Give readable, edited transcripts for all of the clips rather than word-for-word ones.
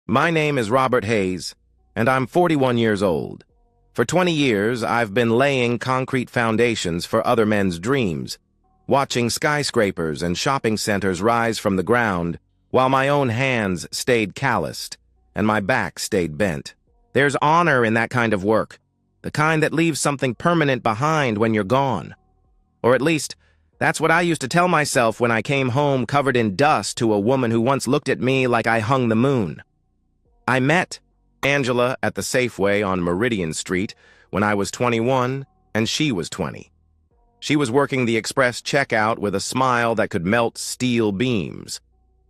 My name is Robert Hayes, and I'm 41 years old. For 20 years, I've been laying concrete foundations for other men's dreams, watching skyscrapers and shopping centers rise from the ground, while my own hands stayed calloused and my back stayed bent. There's honor in that kind of work, the kind that leaves something permanent behind when you're gone. Or at least, that's what I used to tell myself when I came home covered in dust to a woman who once looked at me like I hung the moon. I met Angela at the Safeway on Meridian Street when I was 21 and she was 20. She was working the express checkout with a smile that could melt steel beams.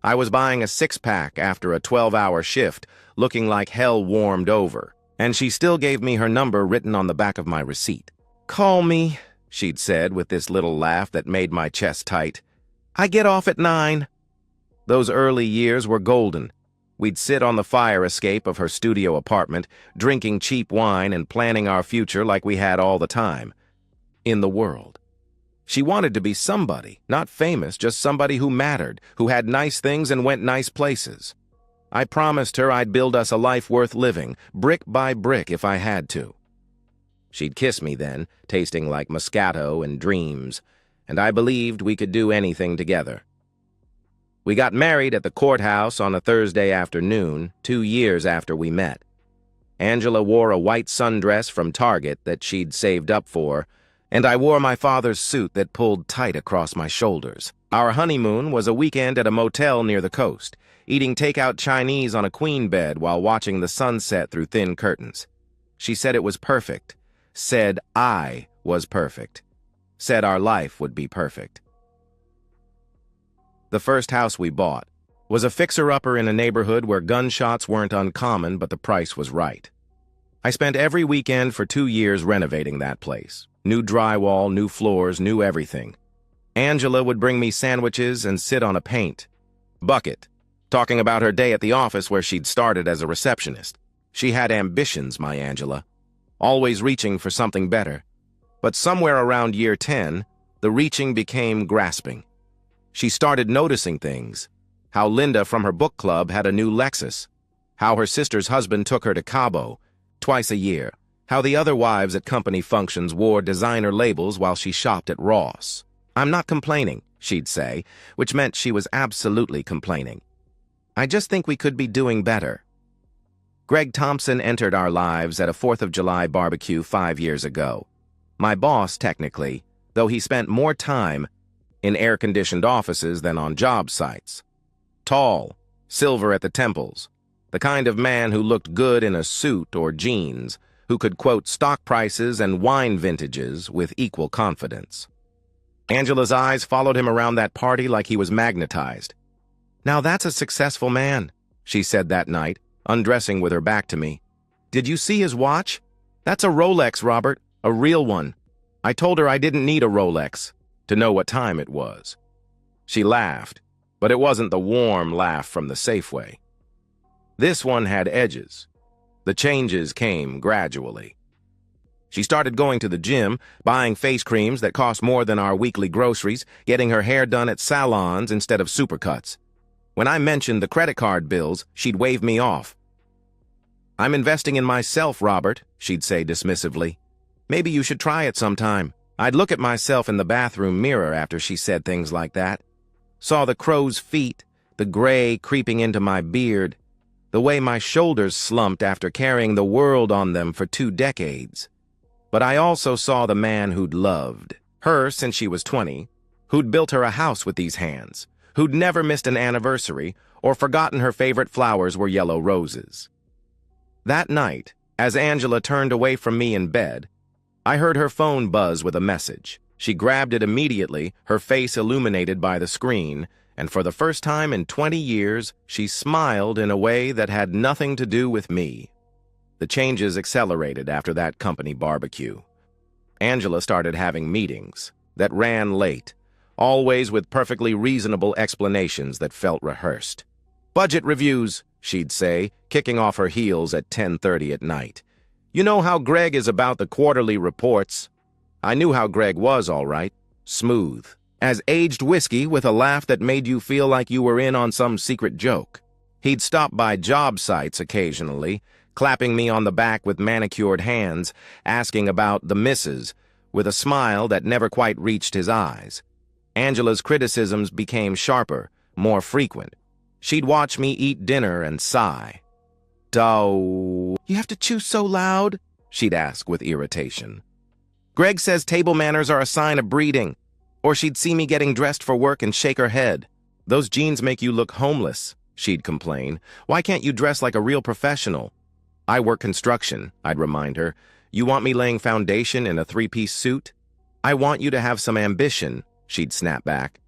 I was buying a six-pack after a 12-hour shift, looking like hell warmed over, and she still gave me her number written on the back of my receipt. "Call me," she'd said with this little laugh that made my chest tight. "I get off at 9. Those early years were golden. We'd sit on the fire escape of her studio apartment, drinking cheap wine and planning our future like we had all the time. In the world. She wanted to be somebody, not famous, just somebody who mattered, who had nice things and went nice places. I promised her I'd build us a life worth living, brick by brick if I had to. She'd kiss me then, tasting like Moscato and dreams, and I believed we could do anything together. We got married at the courthouse on a Thursday afternoon, 2 years after we met. Angela wore a white sundress from Target that she'd saved up for, and I wore my father's suit that pulled tight across my shoulders. Our honeymoon was a weekend at a motel near the coast, eating takeout Chinese on a queen bed while watching the sunset through thin curtains. She said it was perfect, said I was perfect, said our life would be perfect. The first house we bought was a fixer-upper in a neighborhood where gunshots weren't uncommon, but the price was right. I spent every weekend for 2 years renovating that place. New drywall, new floors, new everything. Angela would bring me sandwiches and sit on a paint bucket, talking about her day at the office where she'd started as a receptionist. She had ambitions, my Angela, always reaching for something better. But somewhere around year 10, the reaching became grasping. She started noticing things. How Linda from her book club had a new Lexus. How her sister's husband took her to Cabo twice a year. How the other wives at company functions wore designer labels while she shopped at Ross. "I'm not complaining," she'd say, which meant she was absolutely complaining. "I just think we could be doing better." Greg Thompson entered our lives at a 4th of July barbecue 5 years ago. My boss, technically, though he spent more time in air-conditioned offices than on job sites. Tall, silver at the temples, the kind of man who looked good in a suit or jeans, who could quote stock prices and wine vintages with equal confidence. Angela's eyes followed him around that party like he was magnetized. "Now that's a successful man," she said that night, undressing with her back to me. "Did you see his watch? That's a Rolex, Robert, a real one." I told her I didn't need a Rolex to know what time it was. She laughed, but it wasn't the warm laugh from the Safeway. This one had edges. The changes came gradually. She started going to the gym, buying face creams that cost more than our weekly groceries, getting her hair done at salons instead of supercuts. When I mentioned the credit card bills, she'd wave me off. "I'm investing in myself, Robert," she'd say dismissively. "Maybe you should try it sometime." I'd look at myself in the bathroom mirror after she said things like that. Saw the crow's feet, the gray creeping into my beard, the way my shoulders slumped after carrying the world on them for 2 decades. But I also saw the man who'd loved her since she was 20, who'd built her a house with these hands, who'd never missed an anniversary or forgotten her favorite flowers were yellow roses. That night, as Angela turned away from me in bed, I heard her phone buzz with a message. She grabbed it immediately, her face illuminated by the screen, and for the first time in 20 years, she smiled in a way that had nothing to do with me. The changes accelerated after that company barbecue. Angela started having meetings that ran late, always with perfectly reasonable explanations that felt rehearsed. "Budget reviews," she'd say, kicking off her heels at 10:30 at night. "You know how Greg is about the quarterly reports." I knew how Greg was, all right. Smooth. As aged whiskey with a laugh that made you feel like you were in on some secret joke. He'd stop by job sites occasionally, clapping me on the back with manicured hands, asking about the missus, with a smile that never quite reached his eyes. Angela's criticisms became sharper, more frequent. She'd watch me eat dinner and sigh. "Oh, you have to chew so loud?" she'd ask with irritation. "Greg says table manners are a sign of breeding." Or she'd see me getting dressed for work and shake her head. "Those jeans make you look homeless," she'd complain. "Why can't you dress like a real professional?" "I work construction," I'd remind her. "You want me laying foundation in a three-piece suit?" "I want you to have some ambition," she'd snap back.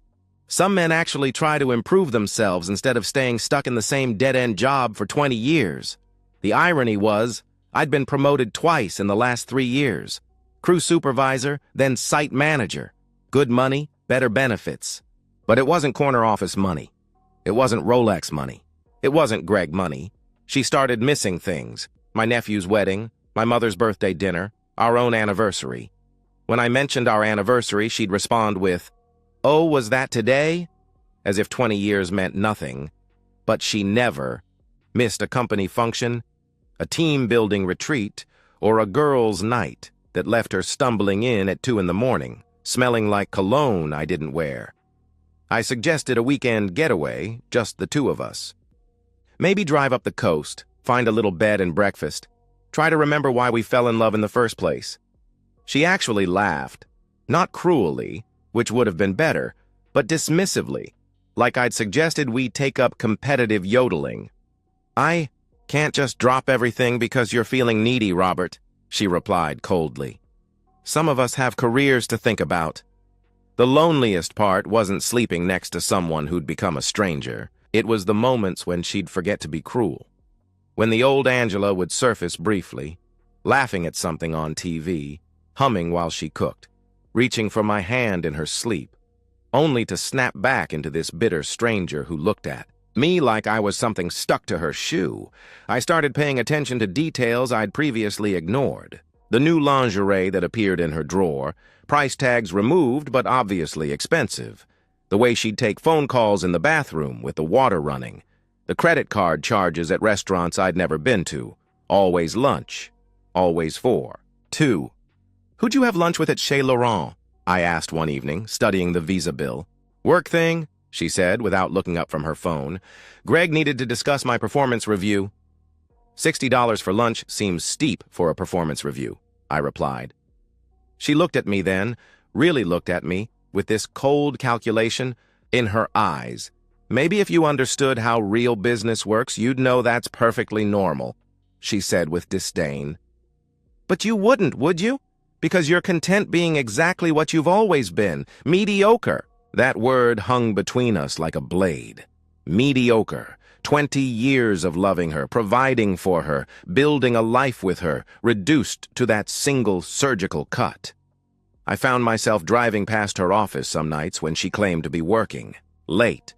"Some men actually try to improve themselves instead of staying stuck in the same dead-end job for 20 years. The irony was, I'd been promoted twice in the last 3 years. Crew supervisor, then site manager. Good money, better benefits. But it wasn't corner office money. It wasn't Rolex money. It wasn't Greg money. She started missing things. My nephew's wedding, my mother's birthday dinner, our own anniversary. When I mentioned our anniversary, she'd respond with, "Oh, was that today?" As if 20 years meant nothing. But she never missed a company function, a team-building retreat, or a girls' night that left her stumbling in at 2 in the morning, smelling like cologne I didn't wear. I suggested a weekend getaway, just the two of us. Maybe drive up the coast, find a little bed and breakfast, try to remember why we fell in love in the first place. She actually laughed, not cruelly, which would have been better, but dismissively, like I'd suggested we take up competitive yodeling. "I can't just drop everything because you're feeling needy, Robert," she replied coldly. "Some of us have careers to think about." The loneliest part wasn't sleeping next to someone who'd become a stranger. It was the moments when she'd forget to be cruel. When the old Angela would surface briefly, laughing at something on TV, humming while she cooked, reaching for my hand in her sleep, only to snap back into this bitter stranger who looked at me like I was something stuck to her shoe. I started paying attention to details I'd previously ignored. The new lingerie that appeared in her drawer, price tags removed but obviously expensive. The way she'd take phone calls in the bathroom with the water running. The credit card charges at restaurants I'd never been to. Always lunch. Always for 2. "Who'd you have lunch with at Chez Laurent?" I asked one evening, studying the visa bill. "Work thing," she said, without looking up from her phone. "Greg needed to discuss my performance review." $60 for lunch seems steep for a performance review, I replied. She looked at me then, really looked at me, with this cold calculation in her eyes. "Maybe if you understood how real business works, you'd know that's perfectly normal," she said with disdain. "But you wouldn't, would you? Because you're content being exactly what you've always been, mediocre." That word hung between us like a blade. Mediocre. 20 years of loving her, providing for her, building a life with her, reduced to that single surgical cut. I found myself driving past her office some nights when she claimed to be working. Late.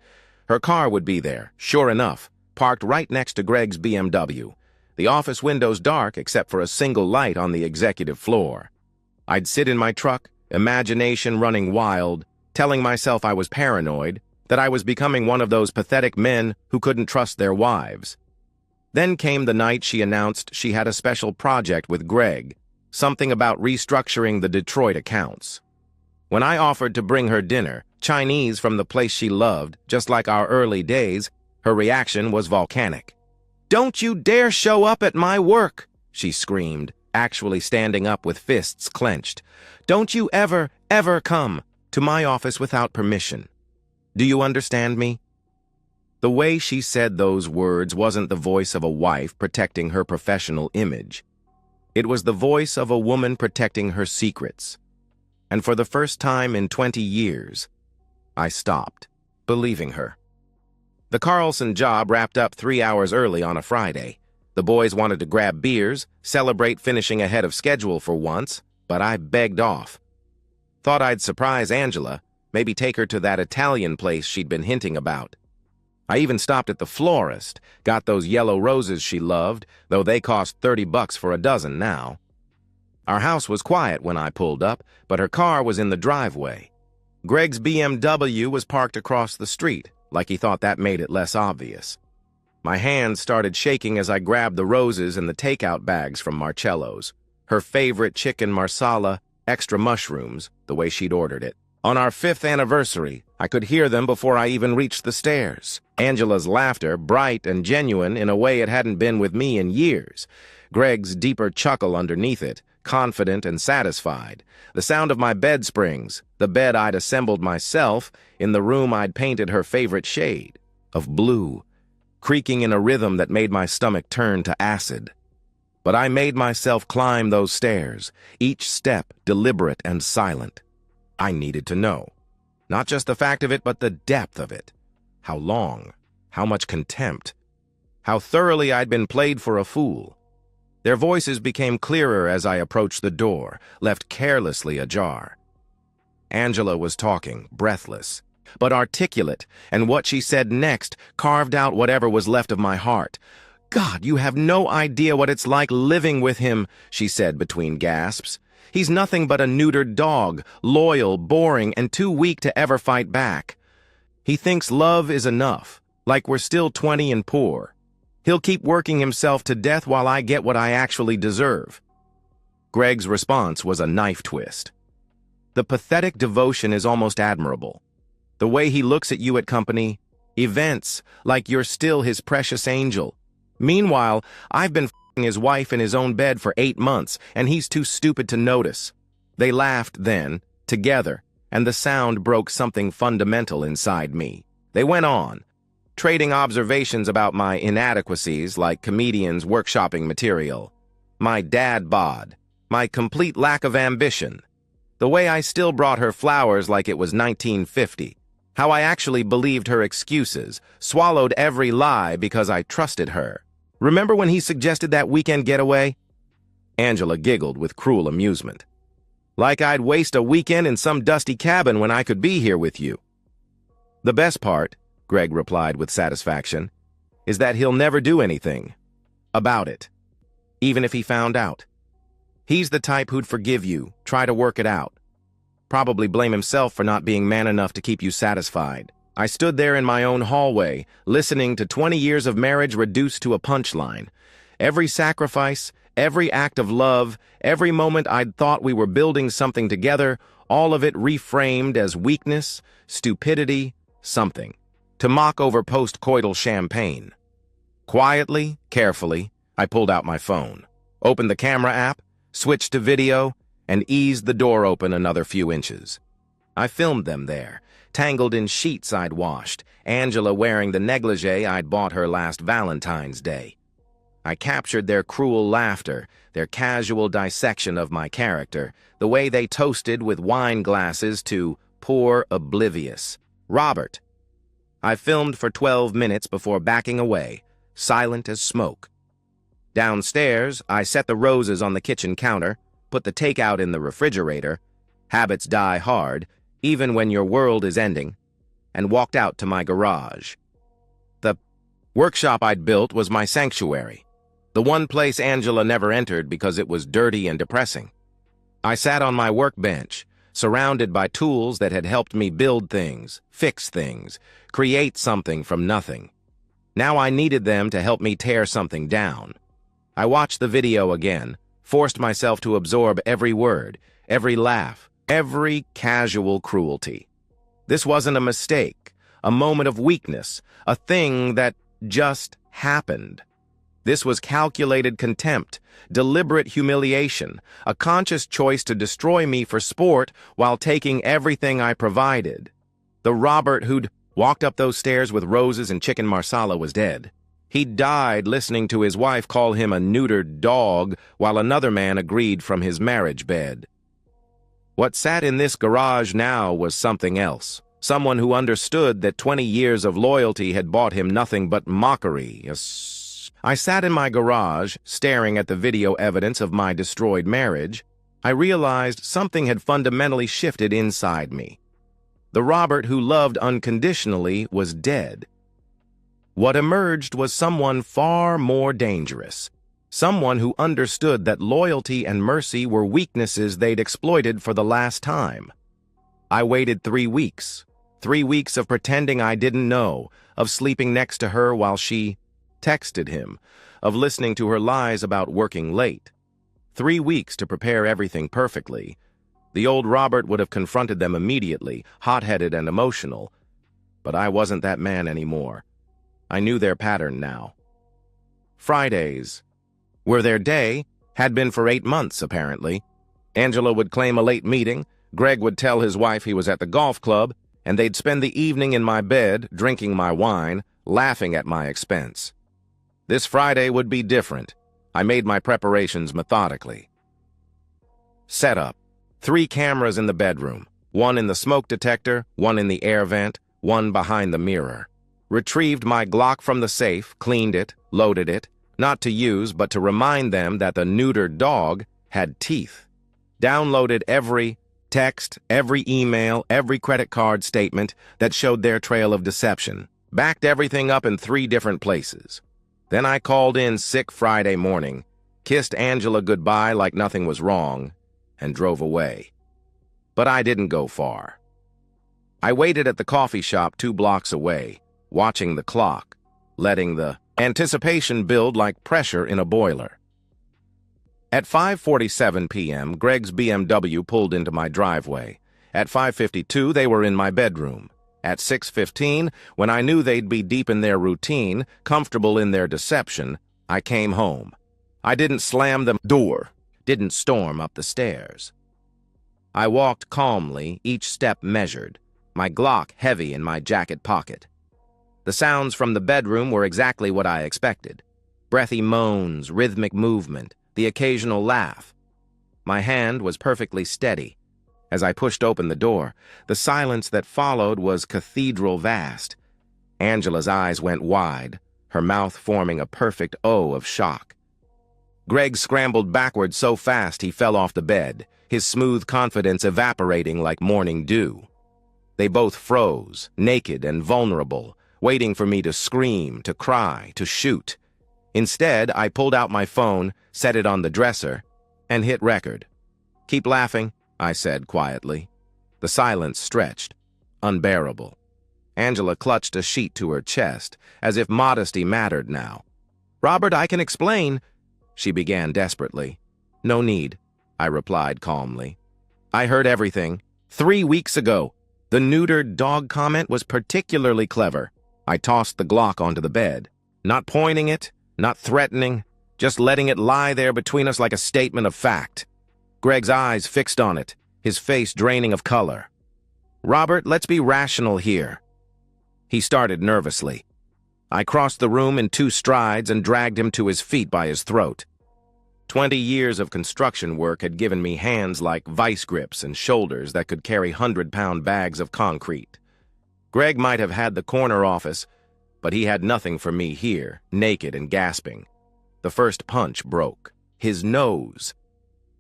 Her car would be there, sure enough, parked right next to Greg's BMW. The office windows dark except for a single light on the executive floor. I'd sit in my truck, imagination running wild, telling myself I was paranoid, that I was becoming one of those pathetic men who couldn't trust their wives. Then came the night she announced she had a special project with Greg, something about restructuring the Detroit accounts. When I offered to bring her dinner, Chinese from the place she loved, just like our early days, her reaction was volcanic. "Don't you dare show up at my work," she screamed, actually standing up with fists clenched. "Don't you ever, ever come to my office without permission. Do you understand me?" The way she said those words wasn't the voice of a wife protecting her professional image. It was the voice of a woman protecting her secrets. And for the first time in 20 years, I stopped believing her. The Carlson job wrapped up 3 hours early on a Friday. The boys wanted to grab beers, celebrate finishing ahead of schedule for once, but I begged off. Thought I'd surprise Angela, maybe take her to that Italian place she'd been hinting about. I even stopped at the florist, got those yellow roses she loved, though they cost $30 for a dozen now. Our house was quiet when I pulled up, but her car was in the driveway. Greg's BMW was parked across the street, like he thought that made it less obvious. My hands started shaking as I grabbed the roses and the takeout bags from Marcello's. Her favorite chicken marsala, extra mushrooms, the way she'd ordered it. On our 5th anniversary, I could hear them before I even reached the stairs. Angela's laughter, bright and genuine in a way it hadn't been with me in years. Greg's deeper chuckle underneath it, confident and satisfied. The sound of my bed springs, the bed I'd assembled myself, in the room I'd painted her favorite shade, of blue, creaking in a rhythm that made my stomach turn to acid. But I made myself climb those stairs, each step deliberate and silent. I needed to know. Not just the fact of it, but the depth of it. How long, how much contempt, how thoroughly I'd been played for a fool. Their voices became clearer as I approached the door, left carelessly ajar. Angela was talking, breathless, but articulate, and what she said next carved out whatever was left of my heart. "God, you have no idea what it's like living with him," she said between gasps. "He's nothing but a neutered dog, loyal, boring, and too weak to ever fight back. He thinks love is enough, like we're still 20 and poor. He'll keep working himself to death while I get what I actually deserve." Greg's response was a knife twist. The pathetic devotion is almost admirable. The way he looks at you at company, events, like you're still his precious angel. Meanwhile, I've been f***ing his wife in his own bed for 8 months, and he's too stupid to notice. They laughed then, together, and the sound broke something fundamental inside me. They went on, trading observations about my inadequacies like comedians workshopping material, my dad bod, my complete lack of ambition, the way I still brought her flowers like it was 1950, how I actually believed her excuses, swallowed every lie because I trusted her. "Remember when he suggested that weekend getaway?" Angela giggled with cruel amusement. "Like I'd waste a weekend in some dusty cabin when I could be here with you." "The best part," Greg replied with satisfaction, "is that he'll never do anything about it, even if he found out. He's the type who'd forgive you, try to work it out. Probably blame himself for not being man enough to keep you satisfied." I stood there in my own hallway, listening to 20 years of marriage reduced to a punchline. Every sacrifice, every act of love, every moment I'd thought we were building something together, all of it reframed as weakness, stupidity, something, to mock over post-coital champagne. Quietly, carefully, I pulled out my phone, opened the camera app, switched to video, and eased the door open another few inches. I filmed them there, tangled in sheets I'd washed, Angela wearing the negligee I'd bought her last Valentine's Day. I captured their cruel laughter, their casual dissection of my character, the way they toasted with wine glasses to "poor oblivious" Robert. I filmed for 12 minutes before backing away, silent as smoke. Downstairs, I set the roses on the kitchen counter, put the takeout in the refrigerator, habits die hard, even when your world is ending, and walked out to my garage. The workshop I'd built was my sanctuary, the one place Angela never entered because it was dirty and depressing. I sat on my workbench, surrounded by tools that had helped me build things, fix things, create something from nothing. Now I needed them to help me tear something down. I watched the video again, forced myself to absorb every word, every laugh, every casual cruelty. This wasn't a mistake, a moment of weakness, a thing that just happened. This was calculated contempt, deliberate humiliation, a conscious choice to destroy me for sport while taking everything I provided. The Robert who'd walked up those stairs with roses and chicken marsala was dead. He died listening to his wife call him a neutered dog while another man agreed from his marriage bed. What sat in this garage now was something else. Someone who understood that 20 years of loyalty had bought him nothing but mockery. I sat in my garage, staring at the video evidence of my destroyed marriage. I realized something had fundamentally shifted inside me. The Robert who loved unconditionally was dead. What emerged was someone far more dangerous. Someone who understood that loyalty and mercy were weaknesses they'd exploited for the last time. I waited 3 weeks. 3 weeks of pretending I didn't know, of sleeping next to her while she texted him, of listening to her lies about working late. 3 weeks to prepare everything perfectly. The old Robert would have confronted them immediately, hot-headed and emotional. But I wasn't that man anymore. I knew their pattern now. Fridays were their day, had been for 8 months, apparently. Angela would claim a late meeting, Greg would tell his wife he was at the golf club, and they'd spend the evening in my bed, drinking my wine, laughing at my expense. This Friday would be different. I made my preparations methodically. Setup. 3 cameras in the bedroom, 1 in the smoke detector, 1 in the air vent, 1 behind the mirror. Retrieved my Glock from the safe, cleaned it, loaded it, not to use but to remind them that the neutered dog had teeth. Downloaded every text, every email, every credit card statement that showed their trail of deception. Backed everything up in 3 different places. Then I called in sick Friday morning, kissed Angela goodbye like nothing was wrong, and drove away. But I didn't go far. I waited at the coffee shop 2 blocks away, watching the clock, letting the anticipation build like pressure in a boiler. At 5:47 p.m., Greg's BMW pulled into my driveway. At 5:52, they were in my bedroom. At 6:15, when I knew they'd be deep in their routine, comfortable in their deception, I came home. I didn't slam the door, didn't storm up the stairs. I walked calmly, each step measured, my Glock heavy in my jacket pocket. The sounds from the bedroom were exactly what I expected. Breathy moans, rhythmic movement, the occasional laugh. My hand was perfectly steady. As I pushed open the door, the silence that followed was cathedral vast. Angela's eyes went wide, her mouth forming a perfect O of shock. Greg scrambled backward so fast he fell off the bed, his smooth confidence evaporating like morning dew. They both froze, naked and vulnerable, waiting for me to scream, to cry, to shoot. Instead, I pulled out my phone, set it on the dresser, and hit record. "Keep laughing," I said quietly. The silence stretched, unbearable. Angela clutched a sheet to her chest, as if modesty mattered now. "Robert, I can explain," she began desperately. "No need," I replied calmly. "I heard everything. 3 weeks ago. The neutered dog comment was particularly clever." I tossed the Glock onto the bed, not pointing it, not threatening, just letting it lie there between us like a statement of fact. Greg's eyes fixed on it, his face draining of color. "Robert, let's be rational here." He started nervously. I crossed the room in 2 strides and dragged him to his feet by his throat. 20 years of construction work had given me hands like vice grips and shoulders that could carry 100-pound bags of concrete. Greg might have had the corner office, but he had nothing for me here, naked and gasping. The first punch broke. His nose.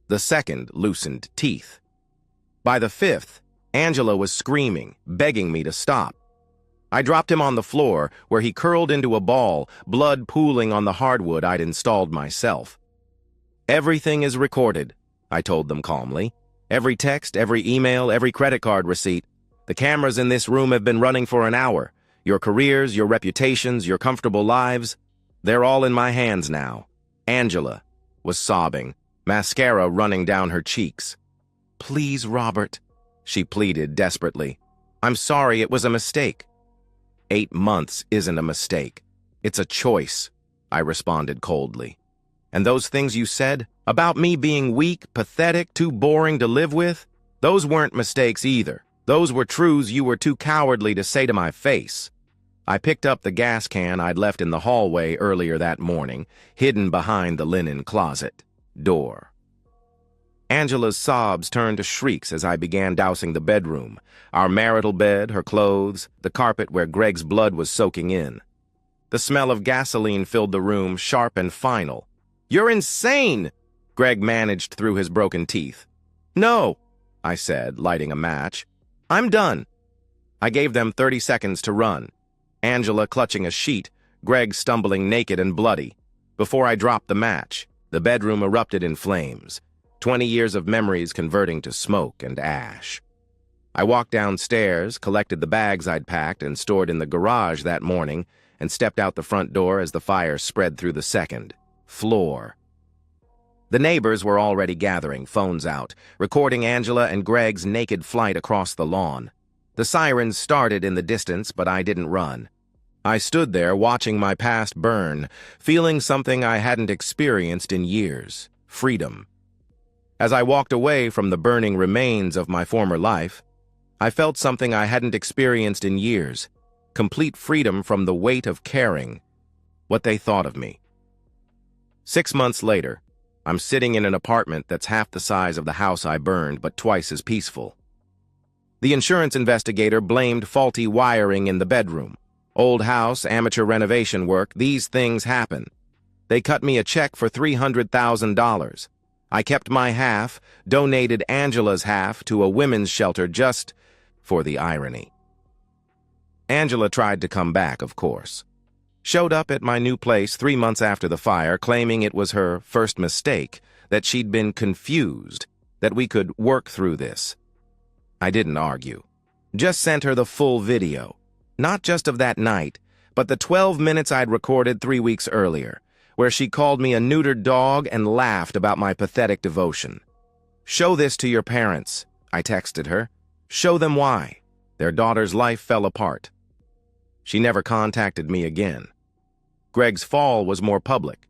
The second loosened teeth. By the 5th, Angela was screaming, begging me to stop. I dropped him on the floor, where he curled into a ball, blood pooling on the hardwood I'd installed myself. "Everything is recorded," I told them calmly. "Every text, every email, every credit card receipt. The cameras in this room have been running for an hour. Your careers, your reputations, your comfortable lives, they're all in my hands now." Angela was sobbing, mascara running down her cheeks. "Please, Robert," she pleaded desperately. "I'm sorry, it was a mistake." 8 months isn't a mistake. It's a choice, I responded coldly. "And those things you said, about me being weak, pathetic, too boring to live with, those weren't mistakes either. Those were truths you were too cowardly to say to my face." I picked up the gas can I'd left in the hallway earlier that morning, hidden behind the linen closet door. Angela's sobs turned to shrieks as I began dousing the bedroom, our marital bed, her clothes, the carpet where Greg's blood was soaking in. The smell of gasoline filled the room, sharp and final. "You're insane!" Greg managed through his broken teeth. "No," I said, lighting a match. "I'm done." I gave them 30 seconds to run. Angela clutching a sheet, Greg stumbling naked and bloody. Before I dropped the match, the bedroom erupted in flames, 20 years of memories converting to smoke and ash. I walked downstairs, collected the bags I'd packed and stored in the garage that morning, and stepped out the front door as the fire spread through the second floor. The neighbors were already gathering, phones out, recording Angela and Greg's naked flight across the lawn. The sirens started in the distance, but I didn't run. I stood there watching my past burn, feeling something I hadn't experienced in years: freedom. As I walked away from the burning remains of my former life, I felt something I hadn't experienced in years: complete freedom from the weight of caring what they thought of me. 6 months later, I'm sitting in an apartment that's half the size of the house I burned, but twice as peaceful. The insurance investigator blamed faulty wiring in the bedroom. Old house, amateur renovation work, these things happen. They cut me a check for $300,000. I kept my half, donated Angela's half to a women's shelter just for the irony. Angela tried to come back, of course. Showed up at my new place 3 months after the fire, claiming it was her first mistake, that she'd been confused, that we could work through this. I didn't argue. Just sent her the full video. Not just of that night, but the 12 minutes I'd recorded 3 weeks earlier, where she called me a neutered dog and laughed about my pathetic devotion. "Show this to your parents," I texted her. "Show them why." Their daughter's life fell apart. She never contacted me again. Greg's fall was more public.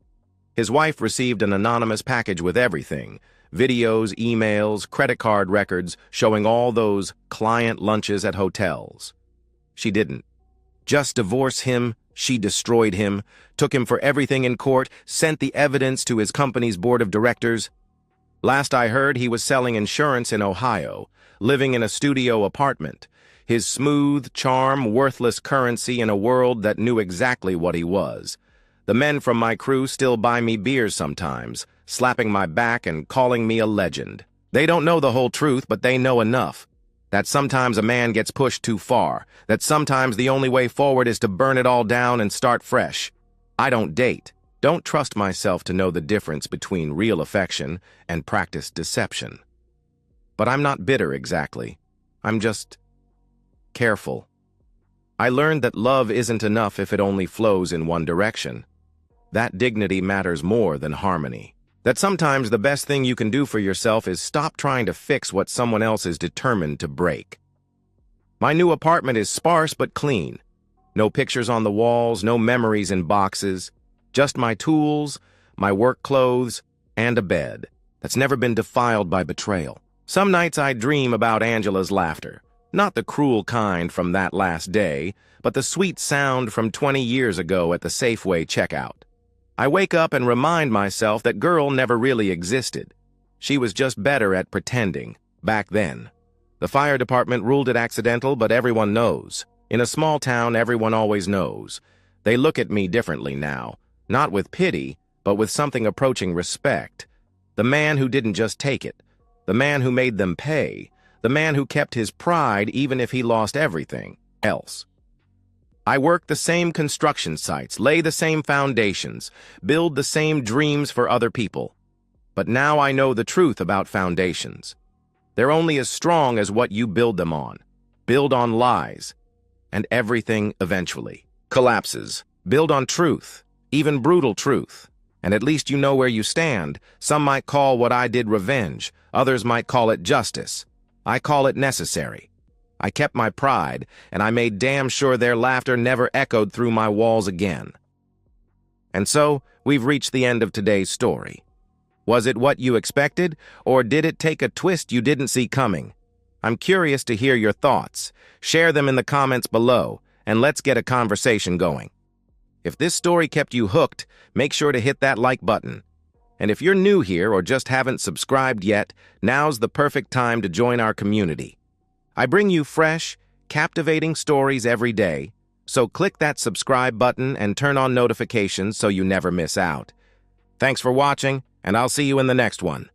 His wife received an anonymous package with everything: videos, emails, credit card records showing all those client lunches at hotels. She didn't just divorce him, she destroyed him, took him for everything in court, sent the evidence to his company's board of directors. Last I heard, he was selling insurance in Ohio, living in a studio apartment, his smooth charm worthless currency in a world that knew exactly what he was. The men from my crew still buy me beers sometimes, slapping my back and calling me a legend. They don't know the whole truth, but they know enough. That sometimes a man gets pushed too far, that sometimes the only way forward is to burn it all down and start fresh. I don't date, don't trust myself to know the difference between real affection and practiced deception. But I'm not bitter exactly. I'm just careful. I learned that love isn't enough if it only flows in one direction. That dignity matters more than harmony. That sometimes the best thing you can do for yourself is stop trying to fix what someone else is determined to break. My new apartment is sparse but clean. No pictures on the walls, no memories in boxes. Just my tools, my work clothes, and a bed that's never been defiled by betrayal. Some nights I dream about Angela's laughter. Not the cruel kind from that last day, but the sweet sound from 20 years ago at the Safeway checkout. I wake up and remind myself that girl never really existed. She was just better at pretending, back then. The fire department ruled it accidental, but everyone knows. In a small town, everyone always knows. They look at me differently now, not with pity, but with something approaching respect. The man who didn't just take it. The man who made them pay. The man who kept his pride even if he lost everything else. I work the same construction sites, lay the same foundations, build the same dreams for other people. But now I know the truth about foundations. They're only as strong as what you build them on. Build on lies, and everything eventually collapses. Build on truth, even brutal truth, and at least you know where you stand. Some might call what I did revenge, others might call it justice. I call it necessary. I kept my pride, and I made damn sure their laughter never echoed through my walls again. And so, we've reached the end of today's story. Was it what you expected, or did it take a twist you didn't see coming? I'm curious to hear your thoughts. Share them in the comments below, and let's get a conversation going. If this story kept you hooked, make sure to hit that like button. And if you're new here or just haven't subscribed yet, now's the perfect time to join our community. I bring you fresh, captivating stories every day, so click that subscribe button and turn on notifications so you never miss out. Thanks for watching, and I'll see you in the next one.